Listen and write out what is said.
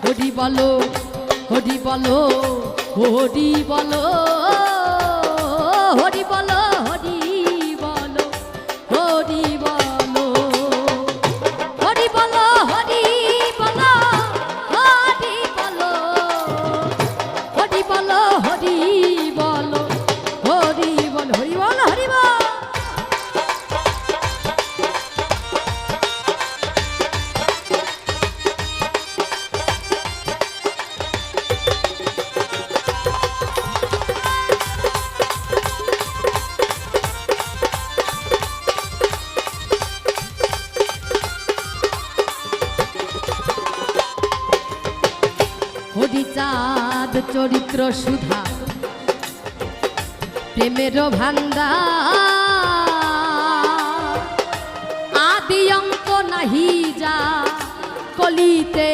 হরি বলো হরি বলো হরি বলো হরি বলো হরি বলো হরি বলো হরি বলো হরি বলো হরি বলো হরি বলো হরি বলো হরি বলো হরি বলো হরি বল। হরিচাঁদ চরিত্র সুধা প্রেমের ভান্ডার আদি অঙ্ক নাহি যা কলিতে